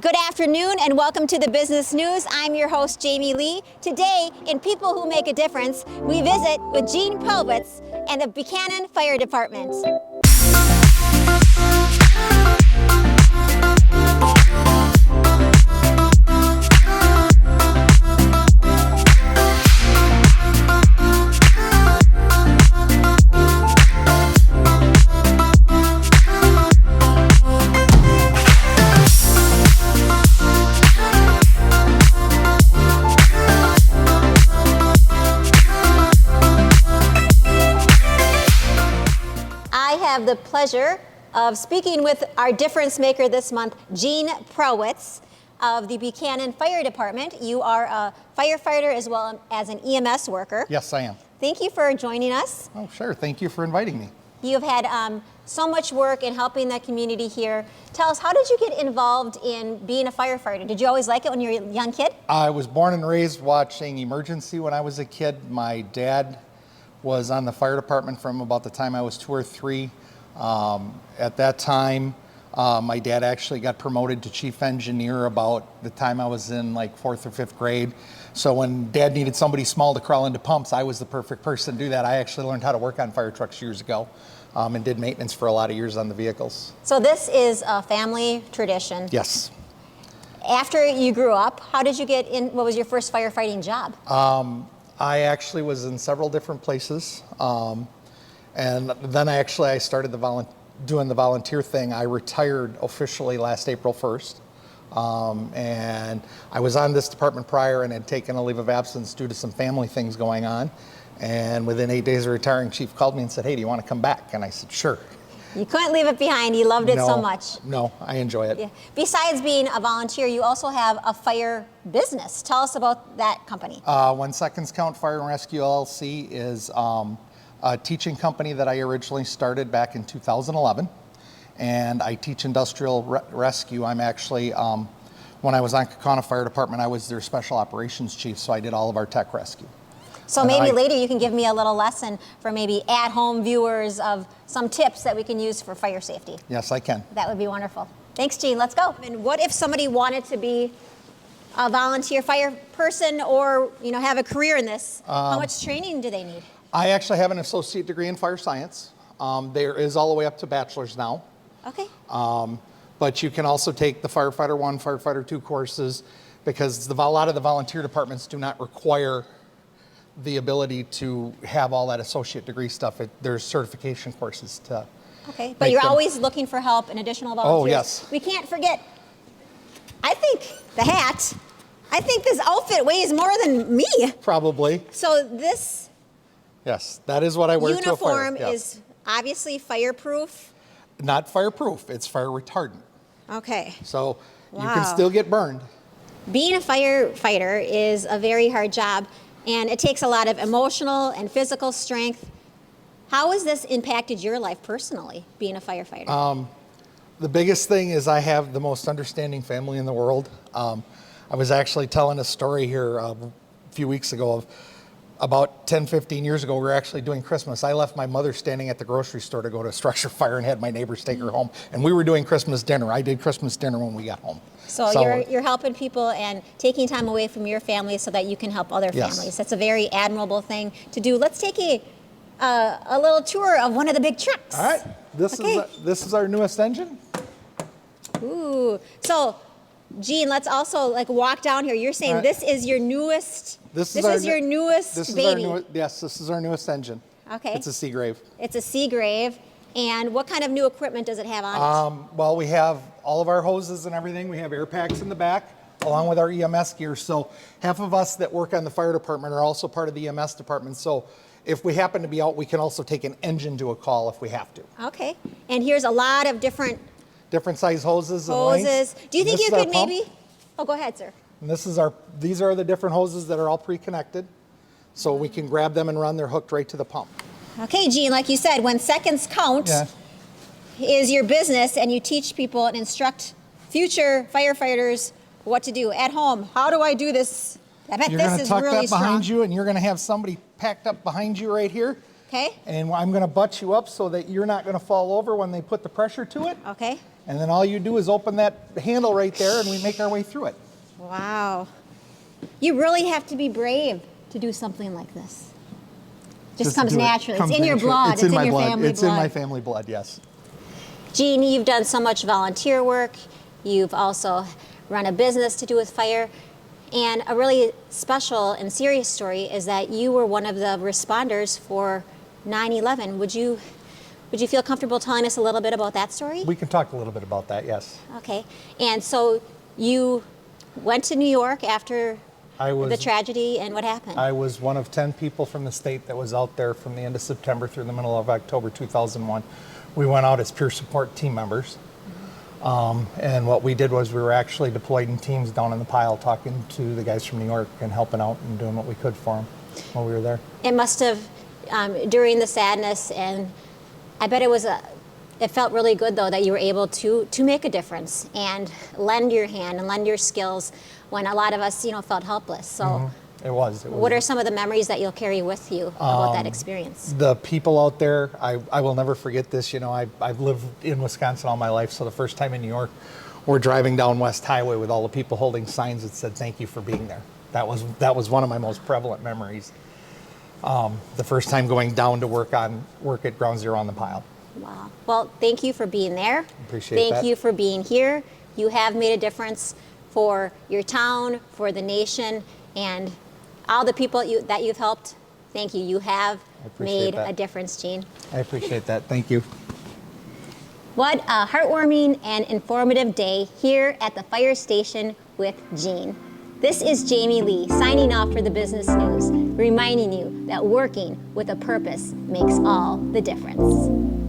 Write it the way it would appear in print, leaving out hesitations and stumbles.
Good afternoon and welcome to the Business News. I'm your host, Jamie Lee. Today, in People Who Make a Difference, we visit with Gene Prellwitz and the Buchanan Fire Department. I have the pleasure of speaking with our difference maker this month, Gene Prellwitz of the Buchanan Fire Department. You are a firefighter as well as an EMS worker. Yes, I am. Thank you for joining us. Oh, sure. Thank you for inviting me. You've had so much work in helping the community here. Tell us, how did you get involved in being a firefighter? Did you always like it when you were a young kid? I was born and raised watching Emergency when I was a kid. My dad was on the fire department from about the time I was 2 or 3. At that time, my dad actually got promoted to chief engineer about the time I was in like 4th or 5th grade. So when Dad needed somebody small to crawl into pumps, I was the perfect person to do that. I actually learned how to work on fire trucks years ago and did maintenance for a lot of years on the vehicles. So this is a family tradition. Yes. After you grew up, how did you get in? What was your first firefighting job? I actually was in several different places. And then I started doing the volunteer thing. I retired officially last April 1st. And I was on this department prior and had taken a leave of absence due to some family things going on. And within 8 days of retiring, Chief called me and said, "Hey, do you want to come back?" And I said, "Sure." You couldn't leave it behind. You loved it so much. No, I enjoy it. Yeah. Besides being a volunteer, you also have a fire business. Tell us about that company. When Seconds Count Fire and Rescue LLC is a teaching company that I originally started back in 2011. And I teach industrial rescue. I'm actually, when I was on Kaukauna Fire Department, I was their special operations chief, so I did all of our tech rescue. So and maybe later you can give me a little lesson for maybe at-home viewers of some tips that we can use for fire safety. Yes, I can. That would be wonderful. Thanks, Gene. Let's go. And what if somebody wanted to be a volunteer fire person or have a career in this? How much training do they need? I actually have an associate degree in fire science. There is all the way up to bachelor's now. Okay. But you can also take the Firefighter 1, Firefighter 2 courses because a lot of the volunteer departments do not require the ability to have all that associate degree stuff. There's certification courses to. Okay, but you're always looking for help and additional volunteers. Oh, yes. We can't forget, I think the hat, I think this outfit weighs more than me. Probably. So this Yes, that is what I wear to a fire. uniform is obviously fireproof. Not fireproof, it's fire retardant. Okay. So you Wow. can still get burned. Being a firefighter is a very hard job, and it takes a lot of emotional and physical strength. How has this impacted your life personally, being a firefighter? The biggest thing is I have the most understanding family in the world. I was actually telling a story here a few weeks ago of about 10, 15 years ago, we were actually doing Christmas. I left my mother standing at the grocery store to go to a structure fire and had my neighbors take her home. And we were doing Christmas dinner. I did Christmas dinner when we got home. So you're helping people and taking time away from your family so that you can help other Yes. families. That's a very admirable thing to do. Let's take a little tour of one of the big trucks. All right, this is our newest engine. Ooh, so Gene, let's also walk down here. You're saying this is your newest. This is your newest baby. Yes, this is our newest engine. Okay. It's a Seagrave. It's a Seagrave. And what kind of new equipment does it have on it? Well, we have all of our hoses and everything. We have air packs in the back, along with our EMS gear. So half of us that work on the fire department are also part of the EMS department. So if we happen to be out, we can also take an engine to a call if we have to. Okay. And here's a lot of different size hoses and lengths. Do you think you could maybe? Oh, go ahead, sir. And these are the different hoses that are all pre-connected. So we can grab them and run. They're hooked right to the pump. Okay, Gene, like you said, when Seconds Count is your business and you teach people and instruct future firefighters what to do at home. How do I do this? I bet You're this going to is tuck really that behind you, and you're going to have somebody packed up behind you right here. Okay. And I'm going to butt you up so that you're not going to fall over when they put the pressure to it. Okay. And then all you do is open that handle right there and we make our way through it. Wow. You really have to be brave to do something like this. Just comes do it. naturally. Comes It's in your naturally. blood. It's in my your blood. family It's blood. in my family blood, yes. Gene, you've done so much volunteer work. You've also run a business to do with fire. And a really special and serious story is that you were one of the responders for 9/11. Would you feel comfortable telling us a little bit about that story? We can talk a little bit about that, yes. Okay. And so you went to New York after the tragedy, and what happened? I was one of 10 people from the state that was out there from the end of September through the middle of October 2001. We went out as peer support team members. And what we did was we were actually deployed in teams down in the pile talking to the guys from New York and helping out and doing what we could for them while we were there. It must have, during the sadness, and I bet it felt really good though that you were able to make a difference and lend your hand and lend your skills when a lot of us, felt helpless. So It was. what are some of the memories that you'll carry with you about that experience? The people out there, I will never forget this. I've lived in Wisconsin all my life, so the first time in New York, we're driving down West Highway with all the people holding signs that said, "Thank you for being there." That was one of my most prevalent memories. The first time going down to work at Ground Zero on the pile. Wow. Well, thank you for being there. Appreciate that. Thank you for being here. You have made a difference for your town, for the nation, and all the people that you've helped. Thank you. You have made a difference, Gene. I appreciate that. Thank you. What a heartwarming and informative day here at the fire station with Gene. This is Jamie Lee signing off for the Business News, reminding you that working with a purpose makes all the difference.